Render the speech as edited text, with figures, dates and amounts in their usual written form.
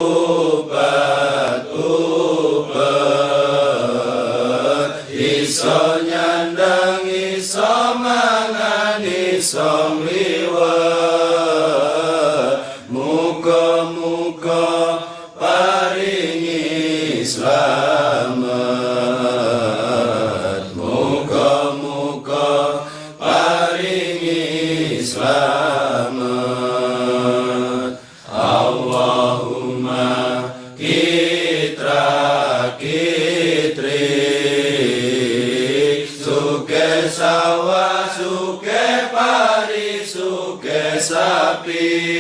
Ubat iso nyandang iso mangan iso liwat muga-muga paringi slamet muga-muga paringi slamet Allahumma kitra kitri suke sawah suke pari suke sapi